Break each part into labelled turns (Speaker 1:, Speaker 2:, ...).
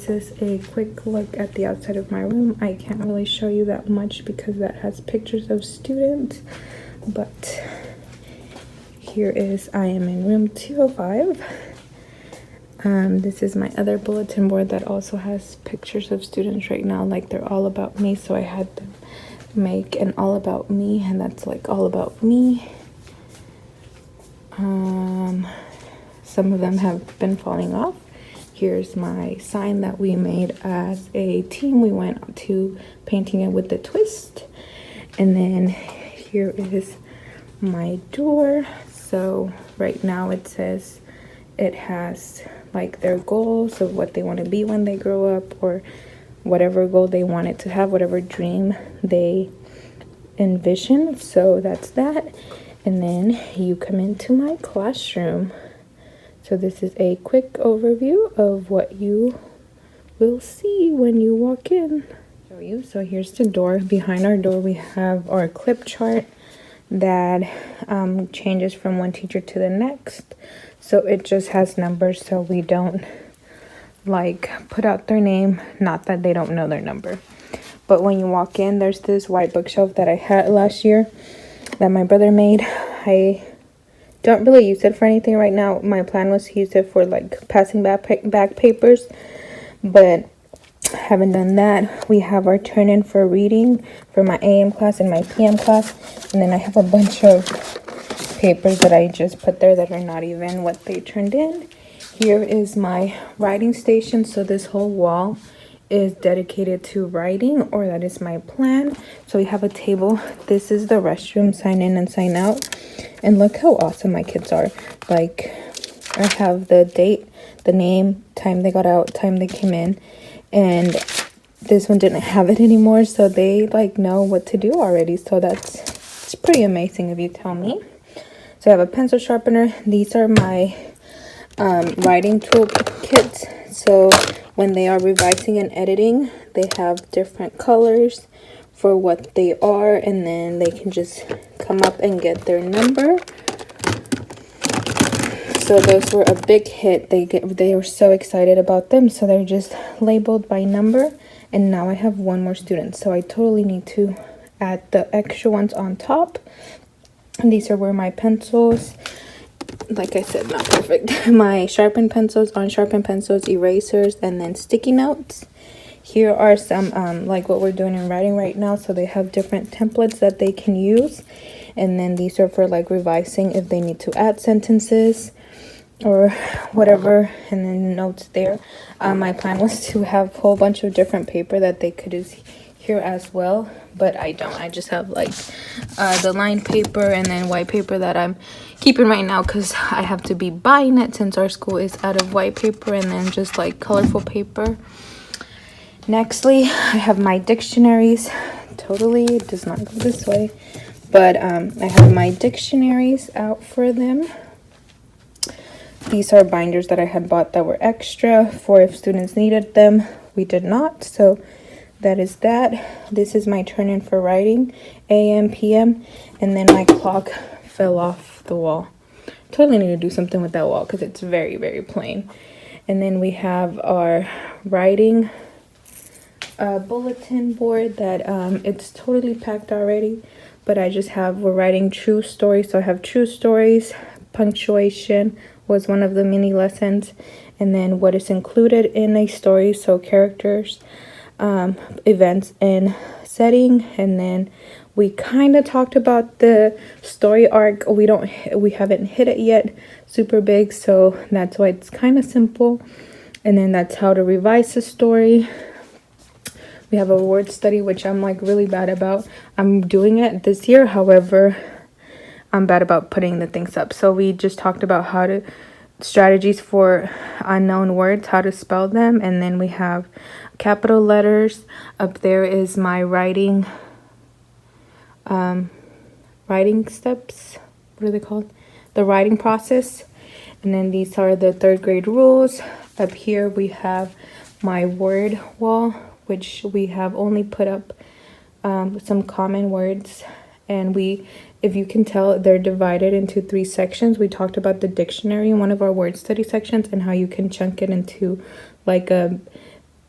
Speaker 1: this is a quick look at the outside of my room. I can't really show you that much because that has pictures of students, but here is, I am in room 205. This is my other bulletin board that also has pictures of students right now, like they're all about me, so I had to make an all about me, and that's like all about me. Some of them have been falling off. Here's my sign that we made as a team. We went to painting it with the twist. And then here is my door. So right now it says it has like their goals of what they want to be when they grow up, or whatever goal they want it to have, whatever dream they envision. So that's that. And then you come into my classroom. So this is a quick overview of what you will see when you walk in. Show you. So here's the door. Behind our door we have our clip chart that changes from one teacher to the next. So it just has numbers, so we don't like put out their name, not that they don't know their number. But when you walk in, there's this white bookshelf that I had last year that my brother made. I don't really use it for anything right now. My plan was to use it for like passing back papers, but I haven't done that. We have our turn-in for reading for my AM class and my PM class, and then I have a bunch of papers that I just put there that are not even what they turned in. Here is my writing station. So this whole wall is dedicated to writing, or that is my plan. So we have a table. This is the restroom, sign in and sign out. And look how awesome my kids are. Like, I have the date, the name, time they got out, time they came in, and this one didn't have it anymore, so they like know what to do already. So it's pretty amazing if you tell me. So I have a pencil sharpener. These are my writing tool kits. So when they are revising and editing, they have different colors for what they are, and then they can just come up and get their number. So those were a big hit. They were so excited about them, so they're just labeled by number. And now I have one more student, so I totally need to add the extra ones on top. And these are where my pencils, like I said, not perfect, my sharpened pencils, unsharpened pencils, erasers, and then sticky notes. Here are some like what we're doing in writing right now, so they have different templates that they can use. And then these are for like revising if they need to add sentences or whatever. And then notes there. My plan was to have a whole bunch of different paper that they could use here as well, but I don't. I just have like the lined paper and then white paper that I'm keeping right now because I have to be buying it since our school is out of white paper, and then just like colorful paper. Nextly, I have my dictionaries. Totally, it does not go this way, but I have my dictionaries out for them. These are binders that I had bought that were extra for if students needed them. We did not, so that is that. This is my turn-in for writing, AM, PM, and then my clock fell off the wall. Totally need to do something with that wall because it's very, very plain. And then we have our writing bulletin board that it's totally packed already, but I just have, we're writing true stories, so I have true stories. Punctuation was one of the mini lessons, and then what is included in a story, so characters, events and setting. And then we kind of talked about the story arc. We haven't hit it yet super big, so that's why it's kind of simple. And then that's how to revise the story. We have a word study, which I'm like really bad about. I'm doing it this year, however I'm bad about putting the things up. So we just talked about strategies for unknown words, how to spell them. And then we have capital letters. Up there is my writing steps. What are they called? The writing process. And then these are the 3rd grade rules. Up here we have my word wall, which we have only put up some common words. And if you can tell, they're divided into 3 sections. We talked about the dictionary in one of our word study sections and how you can chunk it into like a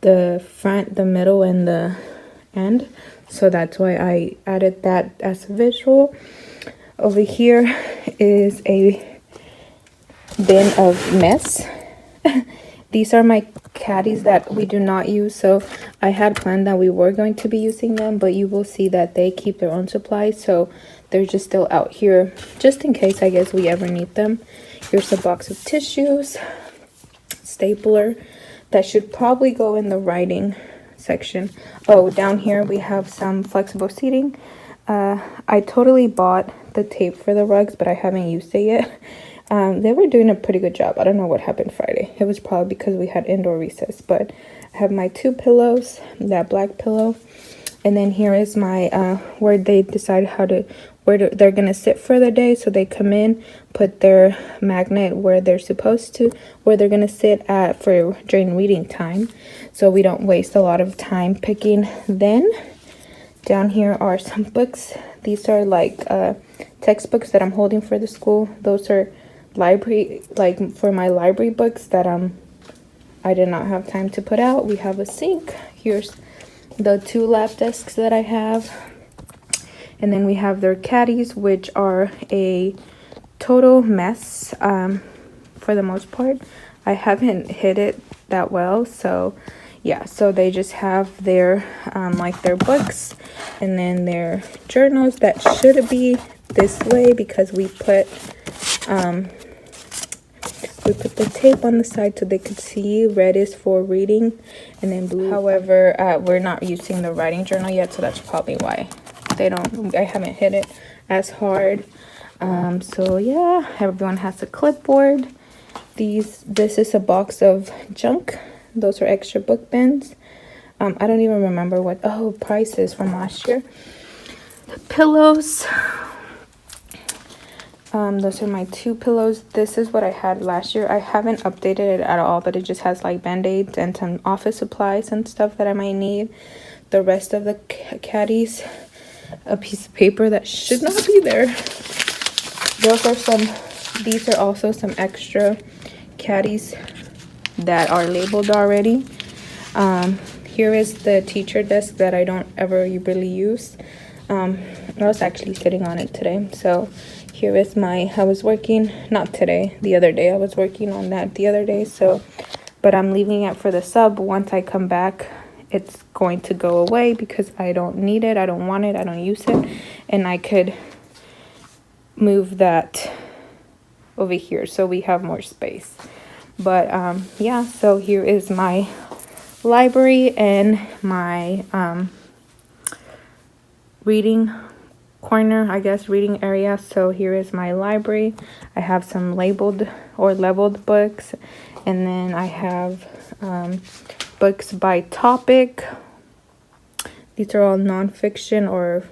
Speaker 1: the front, the middle, and the end. So that's why I added that as a visual. Over here is a bin of mess. These are my caddies that we do not use, so I had planned that we were going to be using them, but you will see that they keep their own supplies, so they're just still out here just in case, I guess, we ever need them. Here's a box of tissues, stapler that should probably go in the writing section. Oh, down here we have some flexible seating. I totally bought the tape for the rugs, but I haven't used it yet. They were doing a pretty good job. I don't know what happened Friday. It was probably because we had indoor recess, but I have my 2 pillows, that black pillow, and then here is my where they decide they're gonna sit for the day. So they come in, put their magnet where they're supposed to, where they're gonna sit at for during reading time, so we don't waste a lot of time picking. Then down here are some books. These are like textbooks that I'm holding for the school. Those are library, like for my library books that I did not have time to put out. We have a sink. Here's the 2 lap desks that I have, and then we have their caddies, which are a total mess for the most part. I haven't hid it that well, so yeah, so they just have their like their books and then their journals that should be this way because we put the tape on the side so they could see. Red is for reading and then blue. However, we're not using the writing journal yet, so that's probably why I haven't hit it as hard. So yeah, everyone has a clipboard. This is a box of junk. Those are extra book bins. I don't even remember what prices from last year. The pillows. Those are my 2 pillows. This is what I had last year. I haven't updated it at all, but it just has like band-aids and some office supplies and stuff that I might need. The rest of the caddies, a piece of paper that should not be there. These are also some extra caddies that are labeled already. Here is the teacher desk that I don't ever really use. I was actually sitting on it today, so here is I was working, not today, the other day. I was working on that the other day, but I'm leaving it for the sub. Once I come back, it's going to go away because I don't need it, I don't want it, I don't use it, and I could move that over here so we have more space. But yeah, so here is my library and my reading corner, I guess, reading area. So here is my library. I have some labeled or leveled books, and then I have books by topic. These are all nonfiction or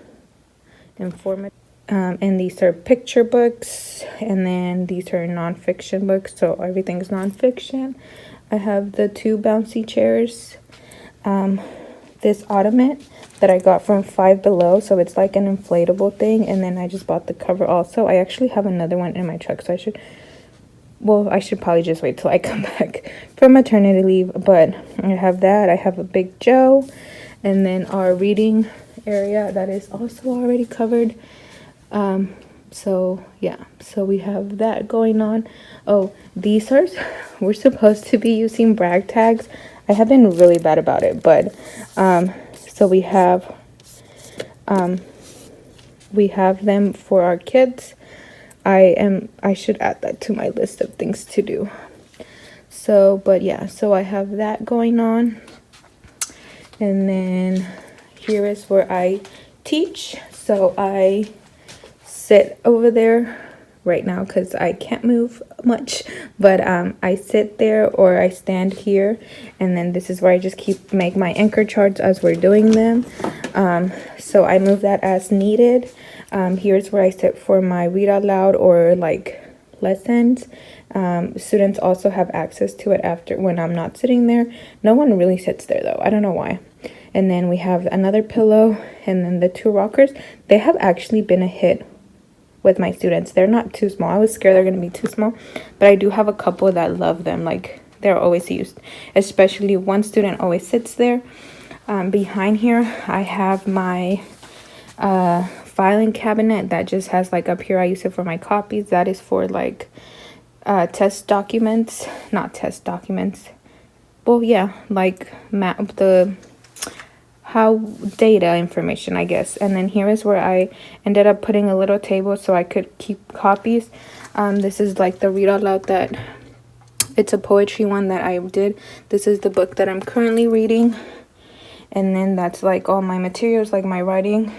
Speaker 1: informative. And these are picture books, and then these are nonfiction books, so everything's nonfiction. I have the 2 bouncy chairs, this ottoman that I got from Five Below, so it's like an inflatable thing, and then I just bought the cover also. I actually have another one in my truck, so I should probably just wait till I come back from maternity leave. But I have that. I have a Big Joe, and then our reading area that is also already covered. So yeah, so we have that going on. Oh, we're supposed to be using brag tags. I have been really bad about it, but so we have them for our kids. I should add that to my list of things to do. So, but yeah, so I have that going on, and then here is where I teach. So I sit over there right now because I can't move much, but I sit there or I stand here, and then this is where I just make my anchor charts as we're doing them. So I move that as needed. Here's where I sit for my read out loud or like lessons. Students also have access to it after when I'm not sitting there. No one really sits there though, I don't know why. And then we have another pillow, and then the 2 rockers. They have actually been a hit with my students. They're not too small. I was scared they're gonna be too small, but I do have a couple that love them. Like they're always used, especially one student always sits there. Behind here I have my filing cabinet that just has like up here, I use it for my copies. That is for like test documents, not test documents, well, yeah, like the how data information, I guess. And then here is where I ended up putting a little table so I could keep copies. This is like the read out loud that it's a poetry one that I did. This is the book that I'm currently reading. And then that's like all my materials, like my writing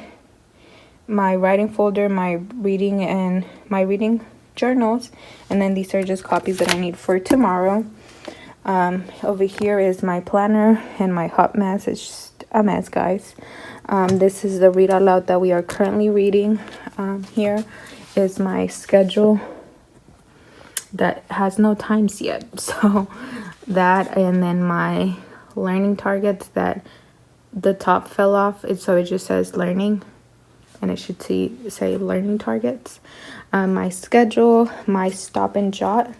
Speaker 1: folder, my reading, and my reading journals. And then these are just copies that I need for tomorrow. Over here is my planner and my hot mess. It's just a mess, guys. This is the read out loud that we are currently reading. Here is my schedule that has no times yet, so that, and then my learning targets that the top fell off, so it just says learning, and it should say learning targets. My schedule, my stop and jot,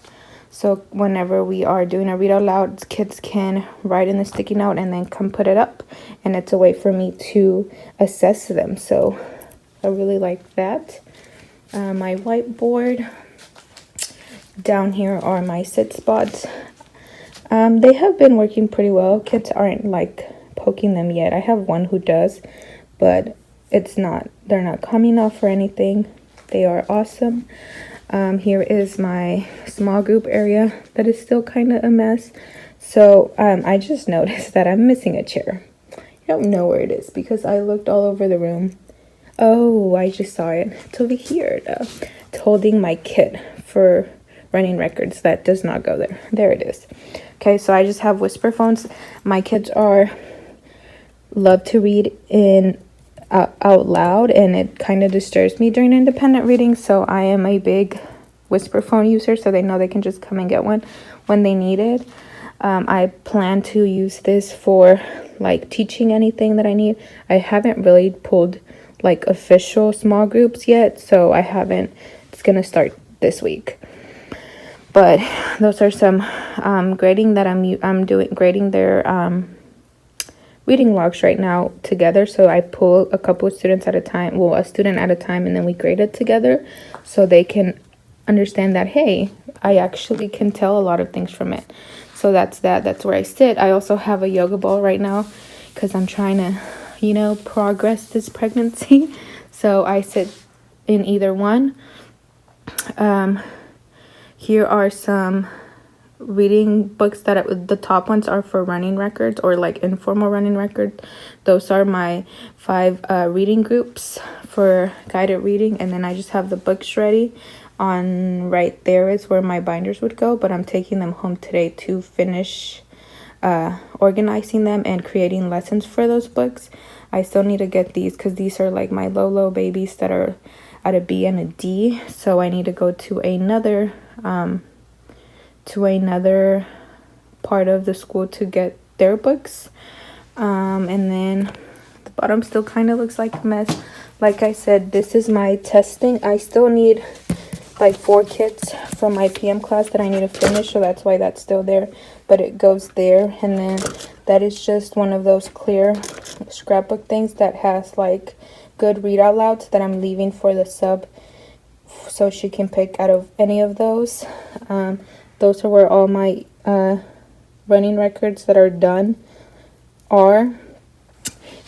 Speaker 1: so whenever we are doing a read out loud, kids can write in the sticky note and then come put it up, and it's a way for me to assess them, so I really like that. My whiteboard. Down here are my sit spots. They have been working pretty well. Kids aren't like poking them yet. I have one who does, but they're not coming off or anything. They are awesome. Here is my small group area that is still kind of a mess. So I just noticed that I'm missing a chair. I don't know where it is because I looked all over the room. Oh, I just saw it. It's over here. It's holding my kit for running records. That does not go there. There it is. Okay, so I just have whisper phones. My kids love to read out loud, and it kind of disturbs me during independent reading, so I am a big whisper phone user, so they know they can just come and get one when they need it. I plan to use this for like teaching anything that I need. I haven't really pulled like official small groups yet, so I haven't. It's gonna start this week. But those are some grading that I'm doing, grading their reading logs right now together. So I pull a couple of students at a time, well, a student at a time, and then we grade it together so they can understand that, hey, I actually can tell a lot of things from it. So that's where I sit. I also have a yoga ball right now because I'm trying to, progress this pregnancy. So I sit in either one. Here are some reading books that the top ones are for running records or like informal running records. Those are my 5 reading groups for guided reading, and then I just have the books ready. On right there is where my binders would go, but I'm taking them home today to finish organizing them and creating lessons for those books. I still need to get these because these are like my low babies that are at a B and a D, so I need to go to another part of the school to get their books. And then the bottom still kind of looks like a mess. Like I said, this is my testing. I still need like 4 kits from my PM class that I need to finish, so that's why that's still there, but it goes there. And then that is just one of those clear scrapbook things that has like good read out louds that I'm leaving for the sub so she can pick out of any of those. Those are where all my running records that are done are.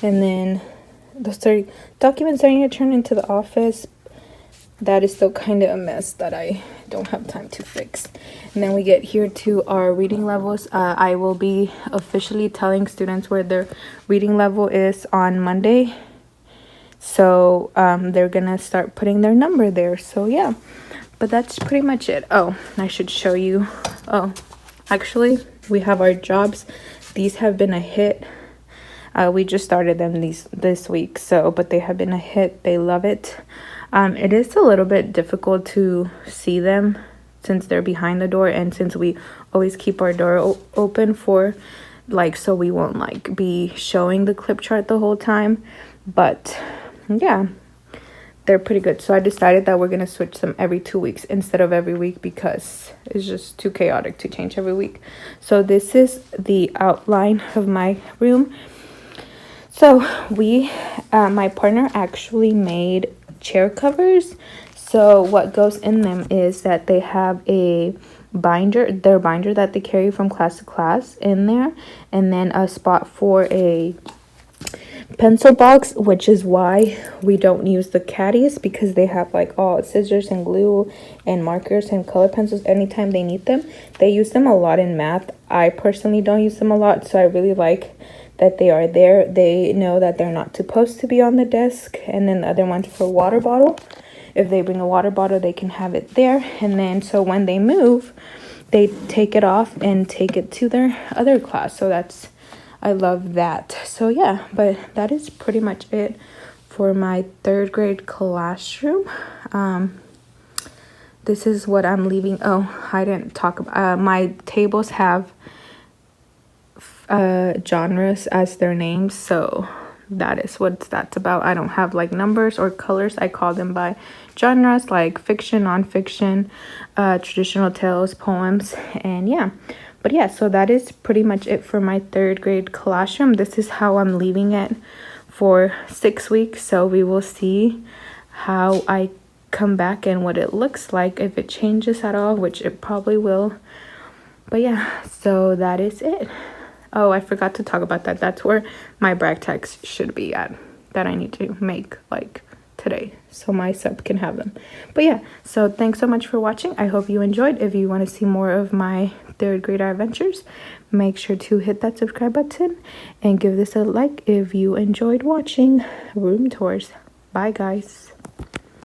Speaker 1: And then those 3 documents I need to turn into the office. That is still kind of a mess that I don't have time to fix. And then we get here to our reading levels. I will be officially telling students where their reading level is on Monday. So they're gonna start putting their number there. So yeah, but that's pretty much it. Oh, I should show you. Oh, actually, we have our jobs. These have been a hit. We just started them this week, so but they have been a hit. They love it. It is a little bit difficult to see them since they're behind the door, and since we always keep our door open for like, so we won't like be showing the clip chart the whole time. But yeah, they're pretty good. So I decided that we're gonna switch them every 2 weeks instead of every week because it's just too chaotic to change every week. So this is the outline of my room. So my partner actually made chair covers. So what goes in them is that they have a binder, their binder that they carry from class to class in there, and then a spot for a pencil box, which is why we don't use the caddies, because they have like all scissors and glue and markers and color pencils anytime they need them. They use them a lot in math. I personally don't use them a lot, so I really like that they are there. They know that they're not supposed to be on the desk. And then the other one's for water bottle. If they bring a water bottle, they can have it there. And then so when they move, they take it off and take it to their other class. So I love that. So yeah, but that is pretty much it for my 3rd grade classroom. This is what I'm leaving. Oh, I didn't talk about my tables have genres as their names, so that is what that's about. I don't have like numbers or colors. I call them by genres, like fiction, nonfiction, traditional tales, poems, and yeah. But yeah, so that is pretty much it for my 3rd grade classroom. This is how I'm leaving it for 6 weeks. So we will see how I come back and what it looks like, if it changes at all, which it probably will. But yeah, so that is it. Oh, I forgot to talk about that. That's where my brag tags should be at, that I need to make like today so my sub can have them. But yeah, so thanks so much for watching. I hope you enjoyed. If you want to see more of my 3rd grade adventures, make sure to hit that subscribe button and give this a like if you enjoyed watching room tours. Bye guys.